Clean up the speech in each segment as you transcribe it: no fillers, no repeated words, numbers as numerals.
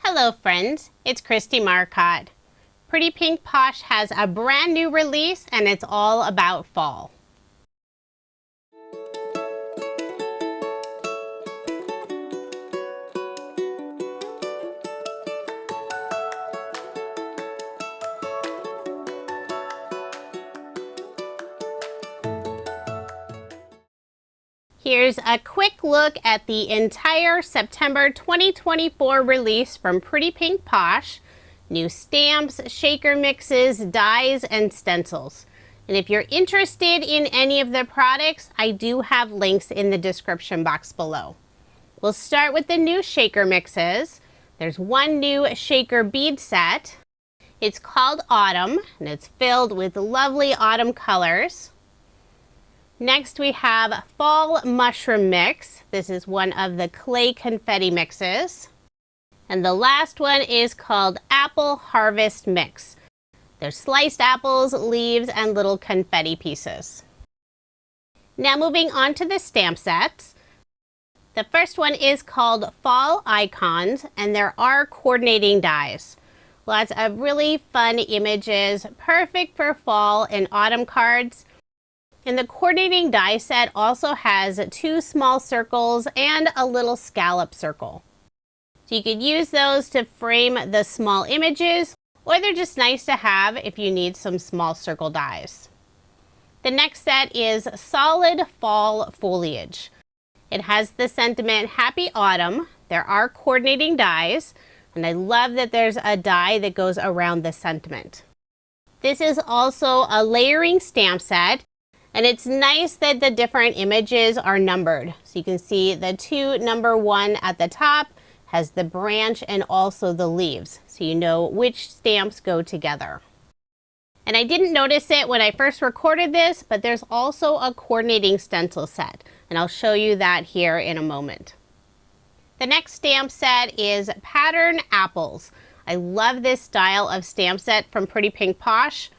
Hello friends, it's Kristie Marcotte. Pretty Pink Posh has a brand new release and it's all about fall. Here's a quick look at the entire September 2024 release from Pretty Pink Posh. New stamps, shaker mixes, dies, and stencils. And if you're interested in any of the products, I do have links in the description box below. We'll start with the new shaker mixes. There's one new shaker bead set. It's called Autumn, and it's filled with lovely autumn colors. Next we have Fall Mushroom Mix. This is one of the clay confetti mixes. And the last one is called Apple Harvest Mix. There's sliced apples, leaves, and little confetti pieces. Now moving on to the stamp sets. The first one is called Fall Icons, and there are coordinating dies. Lots of really fun images, perfect for fall and autumn cards. And the coordinating die set also has 2 small circles and a little scallop circle. So you could use those to frame the small images, or they're just nice to have if you need some small circle dies. The next set is Solid Fall Foliage. It has the sentiment Happy Autumn. There are coordinating dies, and I love that there's a die that goes around the sentiment. This is also a layering stamp set. And it's nice that the different images are numbered. So you can see the 2 number 1 at the top has the branch and also the leaves. So you know which stamps go together. And I didn't notice it when I first recorded this, but there's also a coordinating stencil set. And I'll show you that here in a moment. The next stamp set is Pattern Apples. I love this style of stamp set from Pretty Pink Posh.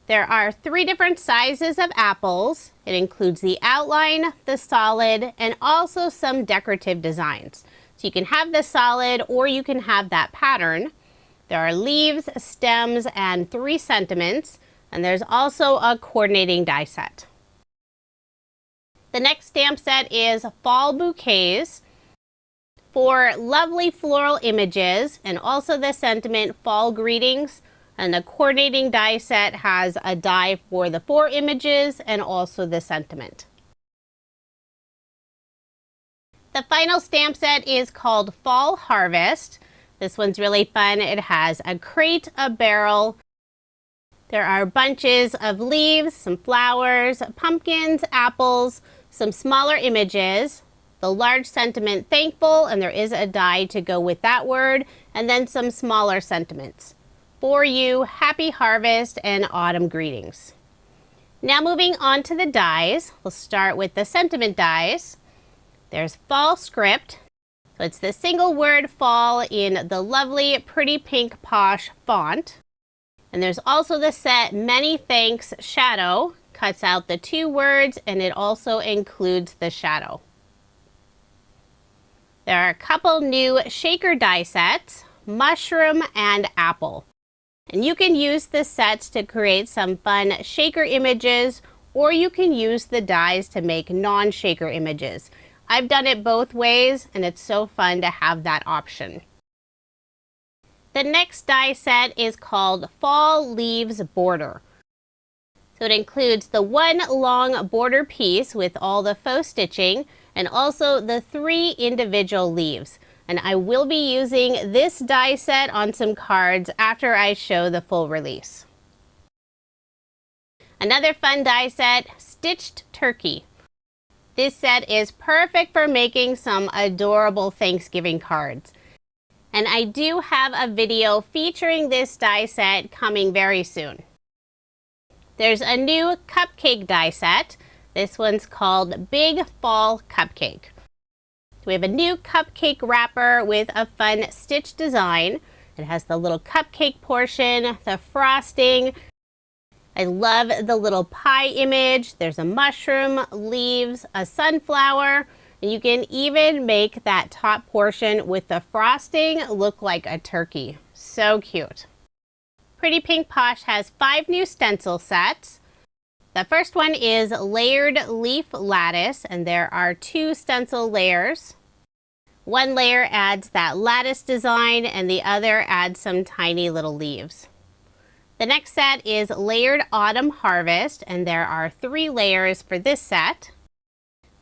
There are 3 different sizes of apples. It includes the outline, the solid, and also some decorative designs. So you can have the solid or you can have that pattern. There are leaves, stems, and 3 sentiments. And there's also a coordinating die set. The next stamp set is Fall Bouquets. 4 lovely floral images and also the sentiment Fall Greetings. And the coordinating die set has a die for the 4 images and also the sentiment. The final stamp set is called Fall Harvest. This one's really fun. It has a crate, a barrel. There are bunches of leaves, some flowers, pumpkins, apples, some smaller images, the large sentiment Thankful, and there is a die to go with that word, and then some smaller sentiments. For you, Happy Harvest, and Autumn Greetings. Now moving on to the dies, we'll start with the sentiment dies. There's Fall Script. So it's the single word fall in the lovely Pretty Pink Posh font. And there's also the set Many Thanks Shadow. Cuts out the 2 words and it also includes the shadow. There are a couple new shaker die sets, Mushroom and Apple. And you can use the sets to create some fun shaker images, or you can use the dies to make non-shaker images. I've done it both ways, and it's so fun to have that option. The next die set is called Fall Leaves Border. So it includes the 1 long border piece with all the faux stitching, and also the 3 individual leaves. And I will be using this die set on some cards after I show the full release. Another fun die set, Stitched Turkey. This set is perfect for making some adorable Thanksgiving cards. And I do have a video featuring this die set coming very soon. There's a new cupcake die set. This one's called Big Fall Cupcake. We have a new cupcake wrapper with a fun stitch design. It has the little cupcake portion, the frosting. I love the little pie image. There's a mushroom, leaves, a sunflower, And you can even make that top portion with the frosting look like a turkey. So cute. Pretty Pink Posh has 5 new stencil sets. The first one is Layered Leaf Lattice, and there are 2 stencil layers. One layer adds that lattice design and the other adds some tiny little leaves. The next set is Layered Autumn Harvest, and there are 3 layers for this set.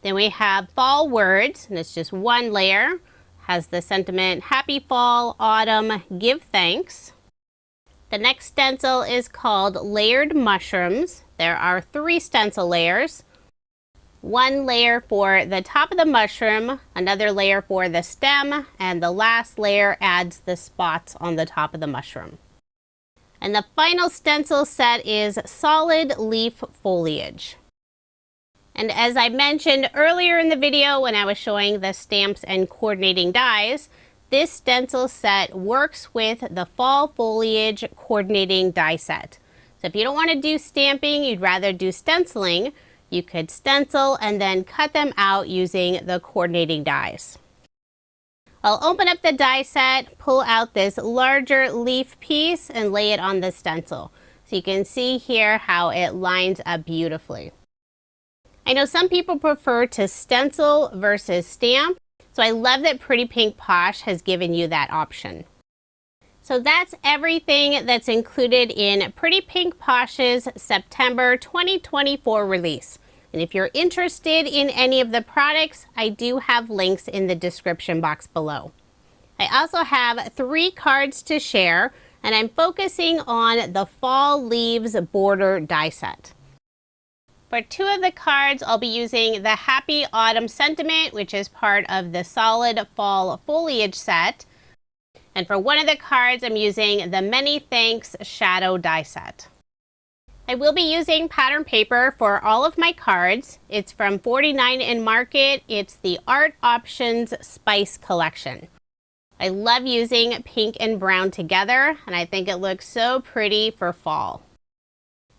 Then we have Fall Words, and it's just 1 layer. Has the sentiment, Happy Fall, Autumn, Give Thanks. The next stencil is called Layered Mushrooms. There are 3 stencil layers. 1 layer for the top of the mushroom, another layer for the stem, and the last layer adds the spots on the top of the mushroom. And the final stencil set is Solid Leaf Foliage. And as I mentioned earlier in the video when I was showing the stamps and coordinating dies, this stencil set works with the Fall Foliage coordinating die set. So if you don't want to do stamping, you'd rather do stenciling, you could stencil and then cut them out using the coordinating dies. I'll open up the die set, pull out this larger leaf piece and lay it on the stencil. So you can see here how it lines up beautifully. I know some people prefer to stencil versus stamp, so I love that Pretty Pink Posh has given you that option. So that's everything that's included in Pretty Pink Posh's September 2024 release. And if you're interested in any of the products, I do have links in the description box below. I also have 3 cards to share, and I'm focusing on the Fall Leaves border die set. For 2 of the cards, I'll be using the Happy Autumn Sentiment, which is part of the Solid Fall Foliage set. And for 1 of the cards, I'm using the Many Thanks Shadow die set. I will be using pattern paper for all of my cards. It's from 49 in Marcotte. It's the Art Options Spice Collection. I love using pink and brown together, and I think it looks so pretty for fall.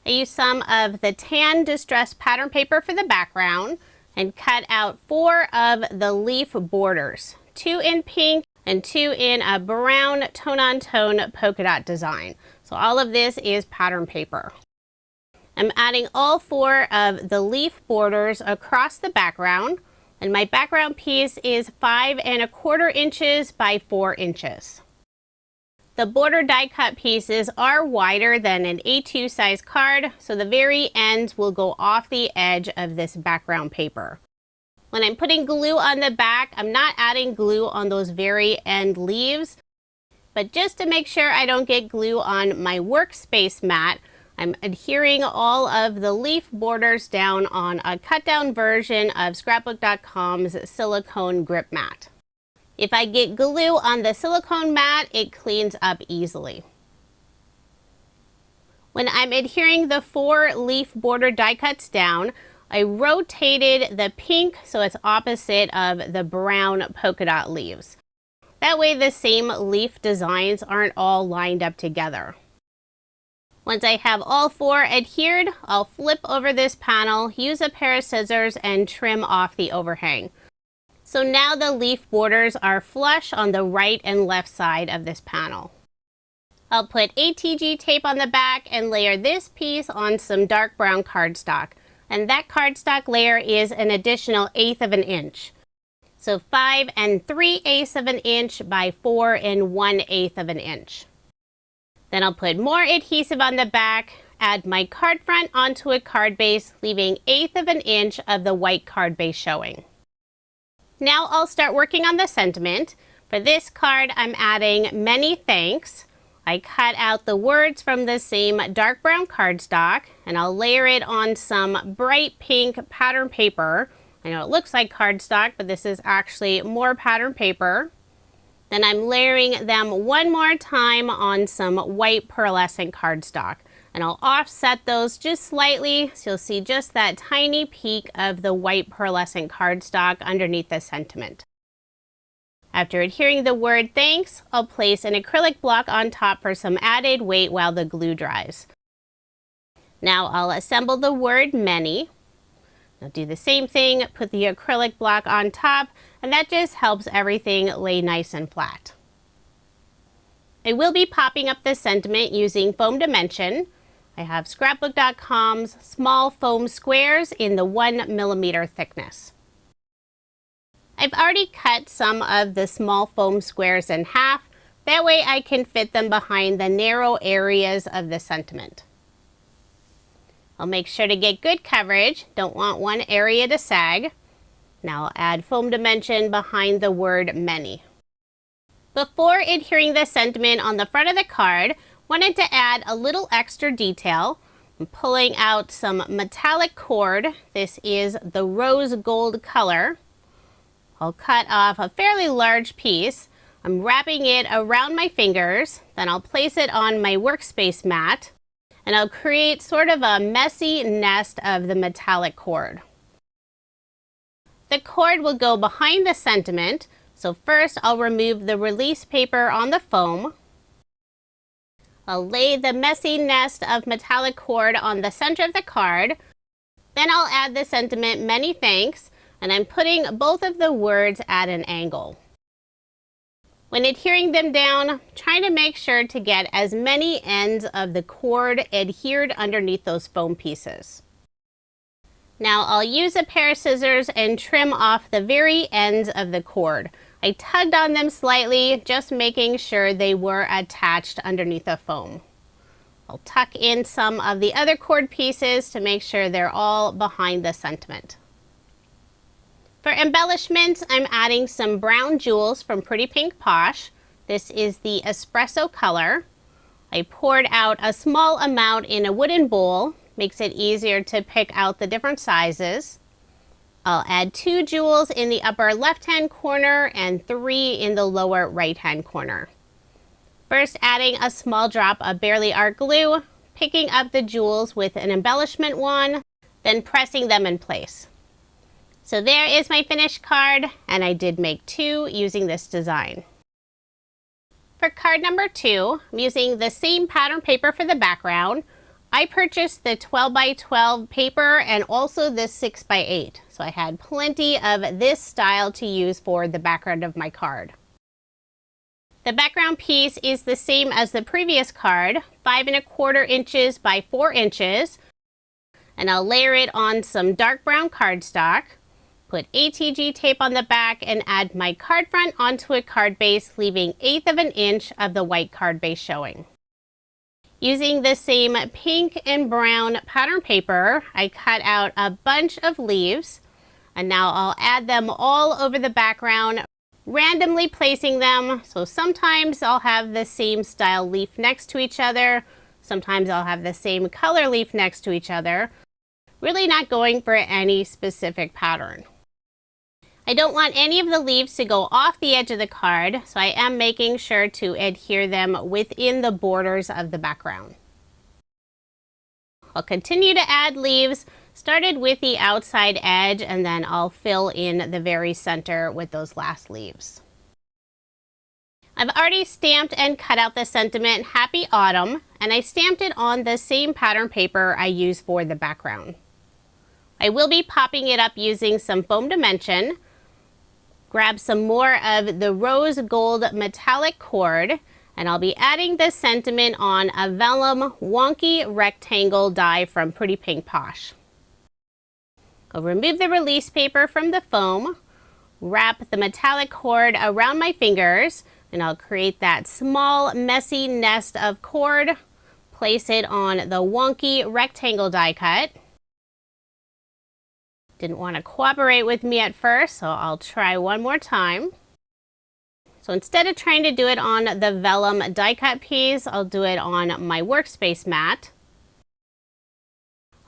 I used some of the tan distressed pattern paper for the background and cut out 4 of the leaf borders, 2 in pink and 2 in a brown tone-on-tone polka dot design. So all of this is pattern paper. I'm adding all 4 of the leaf borders across the background, and my background piece is 5 1/4 inches by 4 inches. The border die cut pieces are wider than an A2 size card, so the very ends will go off the edge of this background paper. When I'm putting glue on the back, I'm not adding glue on those very end leaves, but just to make sure I don't get glue on my workspace mat, I'm adhering all of the leaf borders down on a cut down version of Scrapbook.com's silicone grip mat. If I get glue on the silicone mat, it cleans up easily. When I'm adhering the 4 leaf border die cuts down, I rotated the pink so it's opposite of the brown polka dot leaves. That way the same leaf designs aren't all lined up together. Once I have all 4 adhered, I'll flip over this panel, use a pair of scissors, and trim off the overhang. So now the leaf borders are flush on the right and left side of this panel. I'll put ATG tape on the back and layer this piece on some dark brown cardstock. And that cardstock layer is an additional 1/8 of an inch. So 5 3/8 of an inch by 4 1/8 of an inch. Then I'll put more adhesive on the back, add my card front onto a card base, leaving 1/8 of an inch of the white card base showing. Now I'll start working on the sentiment. For this card, I'm adding Many Thanks. I cut out the words from the same dark brown cardstock, and I'll layer it on some bright pink pattern paper. I know it looks like cardstock, but this is actually more pattern paper. Then I'm layering them 1 more time on some white pearlescent cardstock. And I'll offset those just slightly, so you'll see just that tiny peak of the white pearlescent cardstock underneath the sentiment. After adhering the word thanks, I'll place an acrylic block on top for some added weight while the glue dries. Now I'll assemble the word many. I'll do the same thing, put the acrylic block on top, and that just helps everything lay nice and flat. I will be popping up the sentiment using foam dimension. I have scrapbook.com's small foam squares in the 1mm thickness. I've already cut some of the small foam squares in half. That way I can fit them behind the narrow areas of the sentiment. I'll make sure to get good coverage. Don't want one area to sag. Now I'll add foam dimension behind the word many. Before adhering the sentiment on the front of the card, wanted to add a little extra detail. I'm pulling out some metallic cord. This is the rose gold color. I'll cut off a fairly large piece. I'm wrapping it around my fingers, then I'll place it on my workspace mat, and I'll create sort of a messy nest of the metallic cord. The cord will go behind the sentiment, so first I'll remove the release paper on the foam. I'll lay the messy nest of metallic cord on the center of the card. Then I'll add the sentiment, many thanks, and I'm putting both of the words at an angle. When adhering them down, try to make sure to get as many ends of the cord adhered underneath those foam pieces. Now I'll use a pair of scissors and trim off the very ends of the cord. I tugged on them slightly, just making sure they were attached underneath the foam. I'll tuck in some of the other cord pieces to make sure they're all behind the sentiment. For embellishments, I'm adding some brown jewels from Pretty Pink Posh. This is the espresso color. I poured out a small amount in a wooden bowl, makes it easier to pick out the different sizes. I'll add 2 jewels in the upper left-hand corner and 3 in the lower right-hand corner. First, adding a small drop of Barely Art glue, picking up the jewels with an embellishment wand, then pressing them in place. So there is my finished card, and I did make 2 using this design. For card number 2, I'm using the same pattern paper for the background. I purchased the 12 by 12 paper and also this 6 by 8. So I had plenty of this style to use for the background of my card. The background piece is the same as the previous card, 5¼ inches by 4 inches. And I'll layer it on some dark brown cardstock. Put ATG tape on the back and add my card front onto a card base, leaving 1/8 inch of the white card base showing. Using the same pink and brown pattern paper, I cut out a bunch of leaves, and now I'll add them all over the background, randomly placing them. So sometimes I'll have the same style leaf next to each other, sometimes I'll have the same color leaf next to each other, really not going for any specific pattern. I don't want any of the leaves to go off the edge of the card, so I am making sure to adhere them within the borders of the background. I'll continue to add leaves, started with the outside edge, and then I'll fill in the very center with those last leaves. I've already stamped and cut out the sentiment Happy Autumn, and I stamped it on the same pattern paper I used for the background. I will be popping it up using some foam dimension. Grab some more of the rose gold metallic cord, and I'll be adding the sentiment on a vellum wonky rectangle die from Pretty Pink Posh. I'll remove the release paper from the foam, wrap the metallic cord around my fingers, and I'll create that small messy nest of cord, place it on the wonky rectangle die cut. Didn't want to cooperate with me at first, so I'll try one more time. So instead of trying to do it on the vellum die cut piece, I'll do it on my workspace mat.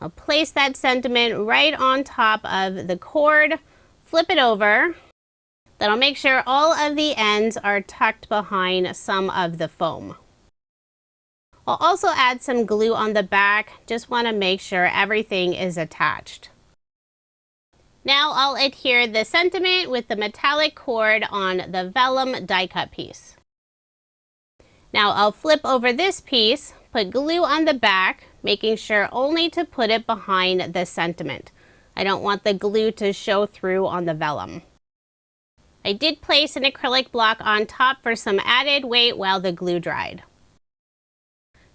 I'll place that sentiment right on top of the cord, flip it over. Then I'll make sure all of the ends are tucked behind some of the foam. I'll also add some glue on the back, just want to make sure everything is attached. Now I'll adhere the sentiment with the metallic cord on the vellum die cut piece. Now I'll flip over this piece, put glue on the back, making sure only to put it behind the sentiment. I don't want the glue to show through on the vellum. I did place an acrylic block on top for some added weight while the glue dried.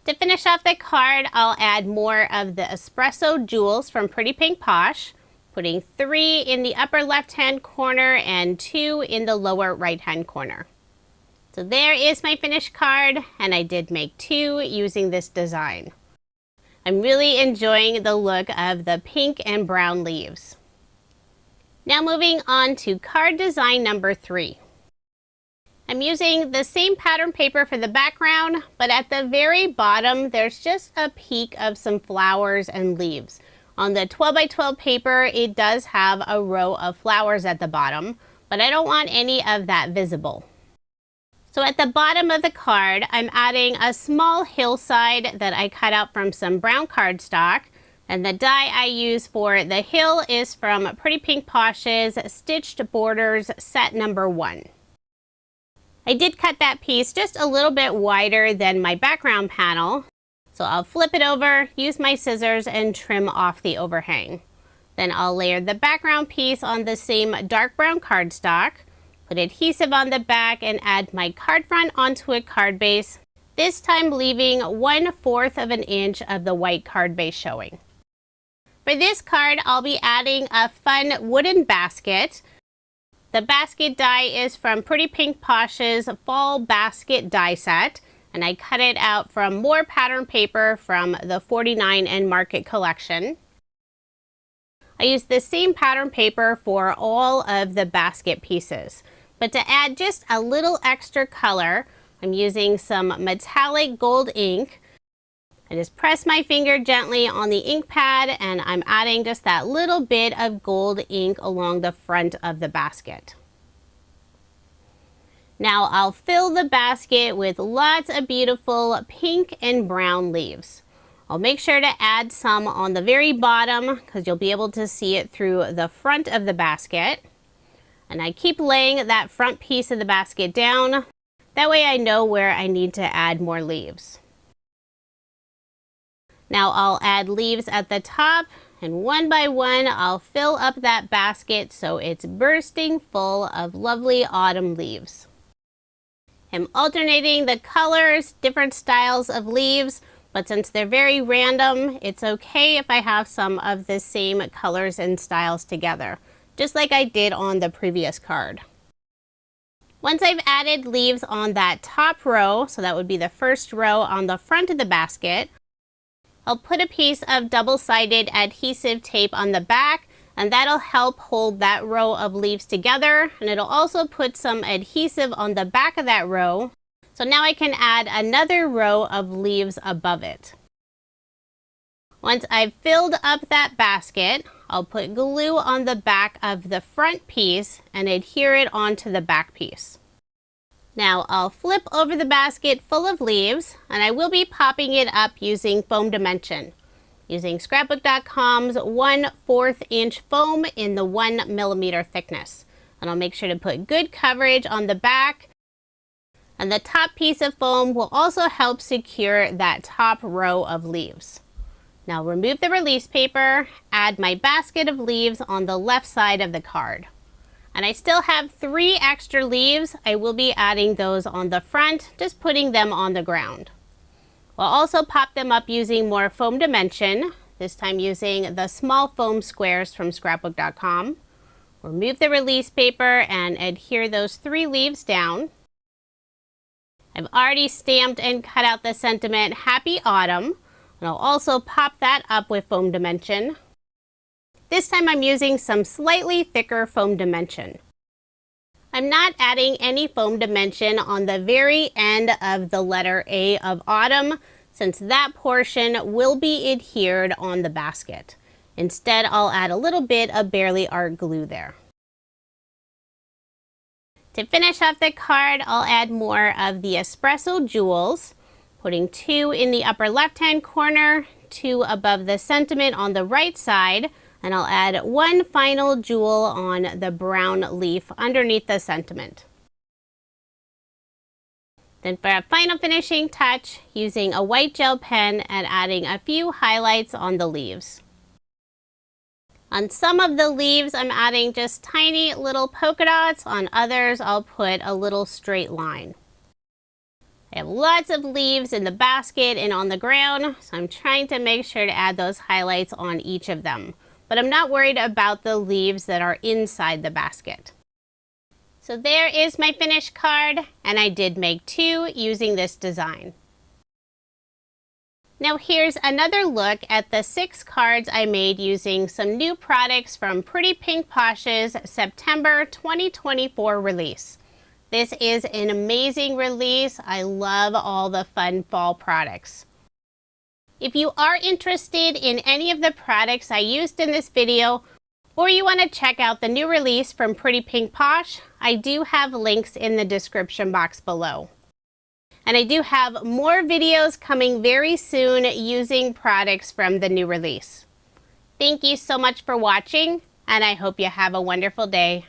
To finish off the card, I'll add more of the espresso jewels from Pretty Pink Posh, putting 3 in the upper left-hand corner and 2 in the lower right-hand corner. So there is my finished card, and I did make 2 using this design. I'm really enjoying the look of the pink and brown leaves. Now moving on to card design number 3. I'm using the same pattern paper for the background, but at the very bottom, there's just a peek of some flowers and leaves. On the 12 by 12 paper, it does have a row of flowers at the bottom, but I don't want any of that visible. So at the bottom of the card, I'm adding a small hillside that I cut out from some brown cardstock, and the die I use for the hill is from Pretty Pink Posh's Stitched Borders set number 1. I did cut that piece just a little bit wider than my background panel, so I'll flip it over, use my scissors, and trim off the overhang. Then I'll layer the background piece on the same dark brown cardstock, put adhesive on the back, and add my card front onto a card base, this time leaving 1/4 of an inch of the white card base showing. For this card, I'll be adding a fun wooden basket. The basket die is from Pretty Pink Posh's Fall Basket die set, and I cut it out from more pattern paper from the 49 and Marcotte collection. I used the same pattern paper for all of the basket pieces, but to add just a little extra color, I'm using some metallic gold ink. I just press my finger gently on the ink pad, and I'm adding just that little bit of gold ink along the front of the basket. Now I'll fill the basket with lots of beautiful pink and brown leaves. I'll make sure to add some on the very bottom because you'll be able to see it through the front of the basket. And I keep laying that front piece of the basket down. That way I know where I need to add more leaves. Now I'll add leaves at the top, and one by one I'll fill up that basket so it's bursting full of lovely autumn leaves. I'm alternating the colors, different styles of leaves, but since they're very random, it's okay if I have some of the same colors and styles together, just like I did on the previous card. Once I've added leaves on that top row, so that would be the first row on the front of the basket, I'll put a piece of double-sided adhesive tape on the back, and that'll help hold that row of leaves together, and it'll also put some adhesive on the back of that row, so now I can add another row of leaves above it. Once I've filled up that basket, I'll put glue on the back of the front piece and adhere it onto the back piece. Now I'll flip over the basket full of leaves, and I will be popping it up using foam dimension, using scrapbook.com's 1/4 inch foam in the 1 millimeter thickness. And I'll make sure to put good coverage on the back, and the top piece of foam will also help secure that top row of leaves. Now remove the release paper, add my basket of leaves on the left side of the card. And I still have 3 extra leaves. I will be adding those on the front, just putting them on the ground. I'll also pop them up using more foam dimension, this time using the small foam squares from scrapbook.com. Remove the release paper and adhere those 3 leaves down. I've already stamped and cut out the sentiment Happy Autumn, and I'll also pop that up with foam dimension. This time I'm using some slightly thicker foam dimension. I'm not adding any foam dimension on the very end of the letter A of autumn, since that portion will be adhered on the basket. Instead, I'll add a little bit of Barely Art glue there. To finish off the card, I'll add more of the espresso jewels, putting 2 in the upper left-hand corner, 2 above the sentiment on the right side, and I'll add 1 final jewel on the brown leaf underneath the sentiment. Then for a final finishing touch, using a white gel pen and adding a few highlights on the leaves. On some of the leaves, I'm adding just tiny little polka dots. On others, I'll put a little straight line. I have lots of leaves in the basket and on the ground, so I'm trying to make sure to add those highlights on each of them. But I'm not worried about the leaves that are inside the basket. So there is my finished card, and I did make 2 using this design. Now here's another look at the 6 cards I made using some new products from Pretty Pink Posh's September 2024 release. This is an amazing release. I love all the fun fall products. If you are interested in any of the products I used in this video, or you want to check out the new release from Pretty Pink Posh, I do have links in the description box below. And I do have more videos coming very soon using products from the new release. Thank you so much for watching, and I hope you have a wonderful day.